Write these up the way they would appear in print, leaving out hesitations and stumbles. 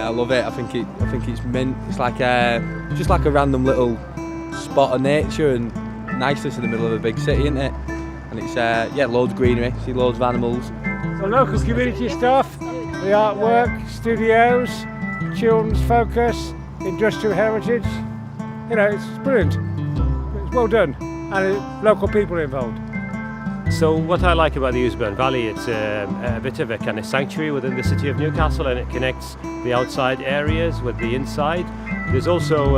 I love it. I think it's mint. It's like just like a random little spot of nature and niceness in the middle of a big city, isn't it? And it's loads of greenery. See loads of animals. So local community stuff, the artwork, studios, children's focus, industrial heritage. You know, it's brilliant. It's well done, and local people involved. So what I like about the Ouseburn Valley, it's a bit of a kind of sanctuary within the city of Newcastle, and it connects the outside areas with the inside. There's also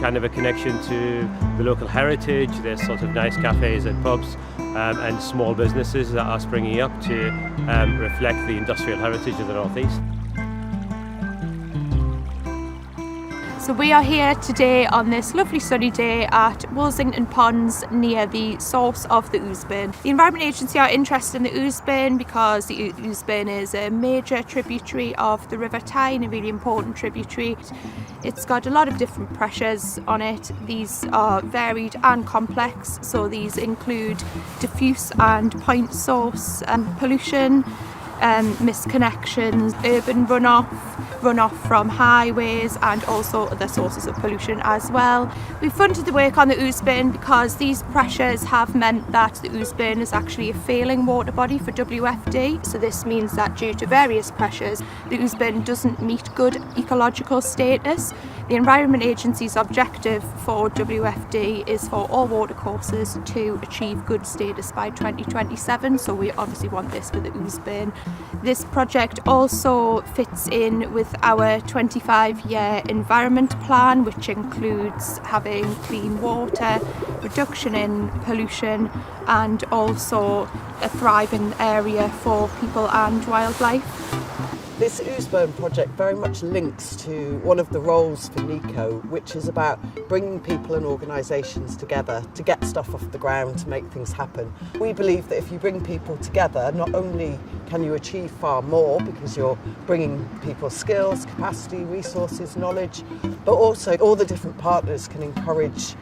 kind of a connection to the local heritage. There's sort of nice cafes and pubs and small businesses that are springing up to reflect the industrial heritage of the North East. So we are here today on this lovely sunny day at Woolsington Ponds near the source of the Ouseburn. The Environment Agency are interested in the Ouseburn because the Ouseburn is a major tributary of the River Tyne, a really important tributary. It's got a lot of different pressures on it. These are varied and complex, so these include diffuse and point source pollution, misconnections, urban runoff from highways, and also other sources of pollution as well. We funded the work on the Ouseburn because these pressures have meant that the Ouseburn is actually a failing water body for WFD. So this means that due to various pressures, the Ouseburn doesn't meet good ecological status. The Environment Agency's objective for WFD is for all watercourses to achieve good status by 2027, so we obviously want this for the Ouseburn. This project also fits in with our 25-year environment plan, which includes having clean water, reduction in pollution, and also a thriving area for people and wildlife. This Ouseburn project very much links to one of the roles for NECO, which is about bringing people and organisations together to get stuff off the ground, to make things happen. We believe that if you bring people together, not only can you achieve far more because you're bringing people's skills, capacity, resources, knowledge, but also all the different partners can encourage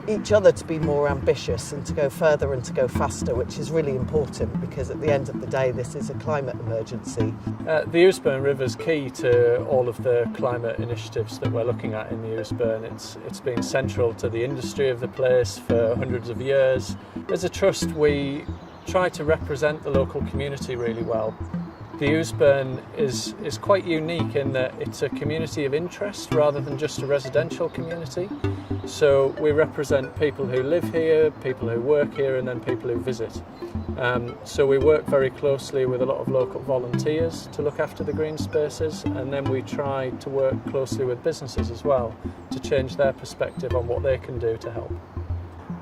each other to be more ambitious and to go further and to go faster, which is really important because at the end of the day this is a climate emergency. The Ouseburn River is key to all of the climate initiatives that we're looking at in the Ouseburn. It's been central to the industry of the place for hundreds of years. As a trust we try to represent the local community really well. The Ouseburn is quite unique in that it's a community of interest rather than just a residential community. So we represent people who live here, people who work here, and then people who visit. So we work very closely with a lot of local volunteers to look after the green spaces, and then we try to work closely with businesses as well to change their perspective on what they can do to help.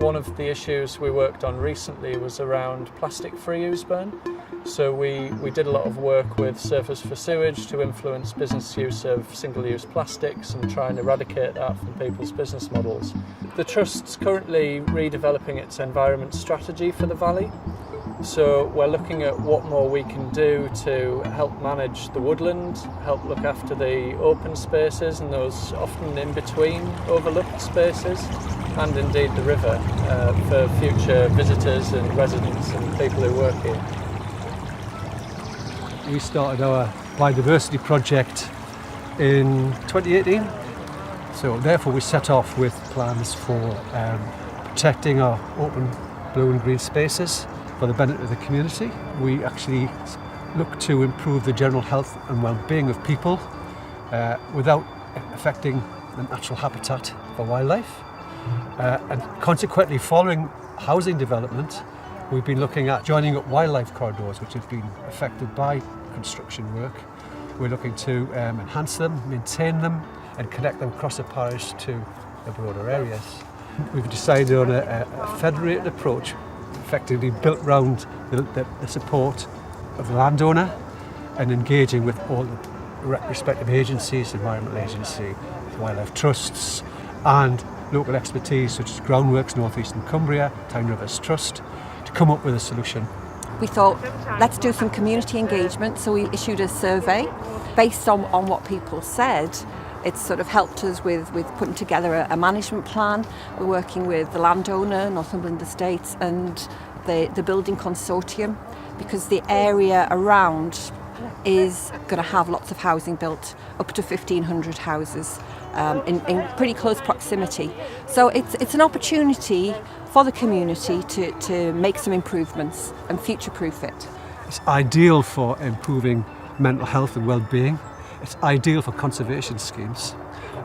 One of the issues we worked on recently was around plastic-free Ouseburn. So we did a lot of work with Surfers for Sewage to influence business use of single-use plastics and try and eradicate that from people's business models. The Trust's currently redeveloping its environment strategy for the valley. So we're looking at what more we can do to help manage the woodland, help look after the open spaces and those often in between overlooked spaces, and indeed the river for future visitors and residents and people who work here. We started our biodiversity project in 2018, so therefore we set off with plans for protecting our open blue and green spaces for the benefit of the community. We actually look to improve the general health and well-being of people without affecting the natural habitat for wildlife. And consequently, following housing development, we've been looking at joining up wildlife corridors which have been affected by construction work. We're looking to enhance them, maintain them, and connect them across the parish to the broader areas. We've decided on a federated approach, effectively built around the support of the landowner and engaging with all the respective agencies, Environmental Agency, wildlife trusts, and local expertise such as Groundworks, North Eastern Cumbria, Tyne Rivers Trust, to come up with a solution. We thought, let's do some community engagement, so we issued a survey. Based on what people said, it's sort of helped us with putting together a management plan. We're working with the landowner, Northumberland Estates, and the building consortium, because the area around is going to have lots of housing built, up to 1,500 houses in pretty close proximity. So it's an opportunity for the community to make some improvements and future-proof it. It's ideal for improving mental health and well-being. It's ideal for conservation schemes.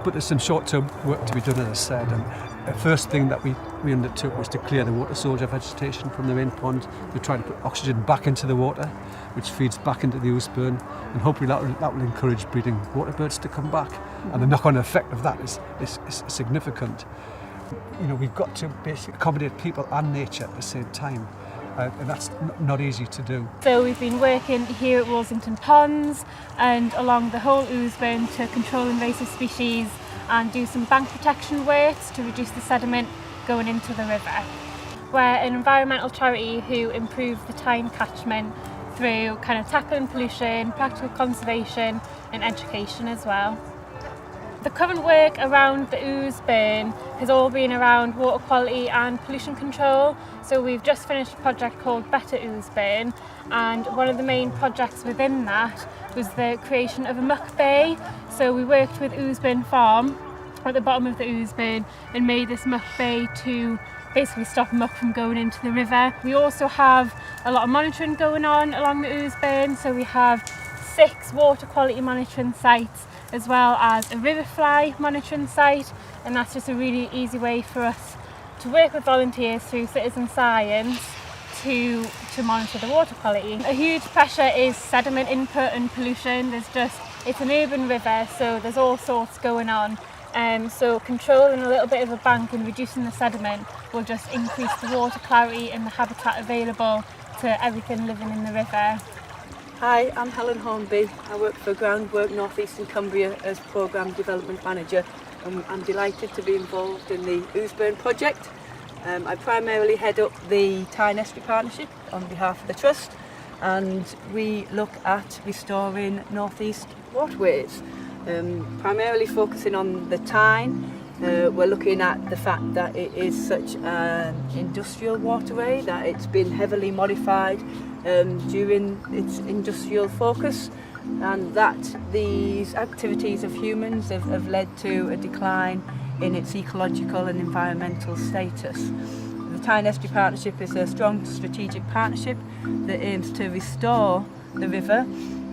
But there's some short-term work to be done, as I said. And the first thing that we undertook was to clear the water soldier vegetation from the main pond. We're trying to put oxygen back into the water, which feeds back into the Ouseburn, and hopefully that will encourage breeding water birds to come back. And the knock-on effect of that is significant. You know, we've got to basically accommodate people and nature at the same time. And that's not easy to do. So we've been working here at Walsington Ponds and along the whole Ouseburn to control invasive species and do some bank protection works to reduce the sediment going into the river. We're an environmental charity who improve the Tyne catchment through kind of tackling pollution, practical conservation and education as well. The current work around the Ouseburn has all been around water quality and pollution control. So we've just finished a project called Better Ouseburn, and one of the main projects within that was the creation of a muck bay. So we worked with Ouseburn Farm at the bottom of the Ouseburn and made this muck bay to basically stop muck from going into the river. We also have a lot of monitoring going on along the Ouseburn. So we have 6 water quality monitoring sites, as well as a river fly monitoring site, and that's just a really easy way for us to work with volunteers through citizen science to monitor the water quality. A huge pressure is sediment input and pollution. It's an urban river, so there's all sorts going on. So controlling a little bit of a bank and reducing the sediment will just increase the water clarity and the habitat available to everything living in the river. Hi, I'm Helen Hornby. I work for Groundwork North Eastern Cumbria as Programme Development Manager, and I'm delighted to be involved in the Ouseburn project. I primarily head up the Tyne Estuary Partnership on behalf of the Trust, and we look at restoring North East waterways, primarily focusing on the Tyne. We're looking at the fact that it is such an industrial waterway, that it's been heavily modified during its industrial focus, and that these activities of humans have led to a decline in its ecological and environmental status. The Tyne Estuary Partnership is a strong strategic partnership that aims to restore the river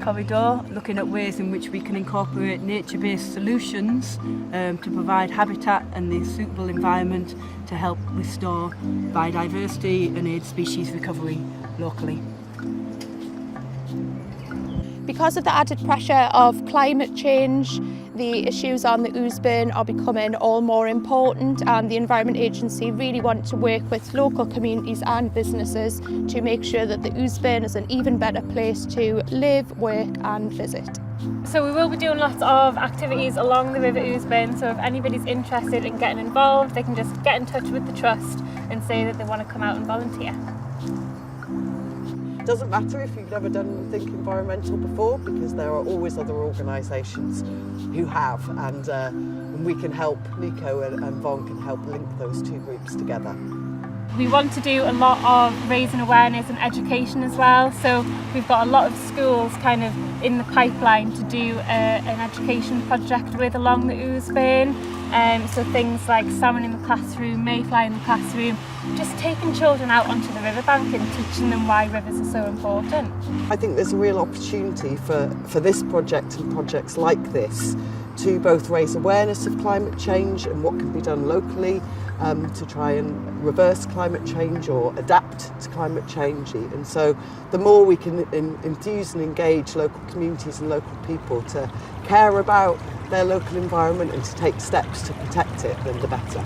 corridor, looking at ways in which we can incorporate nature-based solutions to provide habitat and the suitable environment to help restore biodiversity and aid species recovery locally. Because of the added pressure of climate change, the issues on the Ouseburn are becoming all more important, and the Environment Agency really want to work with local communities and businesses to make sure that the Ouseburn is an even better place to live, work and visit. So we will be doing lots of activities along the River Ouseburn, so if anybody's interested in getting involved, they can just get in touch with the Trust and say that they want to come out and volunteer. It doesn't matter if you've never done Think Environmental before, because there are always other organisations who have, and we can help, Nico and Von can help link those two groups together. We want to do a lot of raising awareness and education as well, so we've got a lot of schools kind of in the pipeline to do an education project with along the Ouseburn. So things like salmon in the classroom, mayfly in the classroom, just taking children out onto the riverbank and teaching them why rivers are so important. I think there's a real opportunity for this project and projects like this to both raise awareness of climate change and what can be done locally to try and reverse climate change or adapt to climate change. And so the more we can enthuse and engage local communities and local people to care about their local environment and to take steps to protect it, then the better.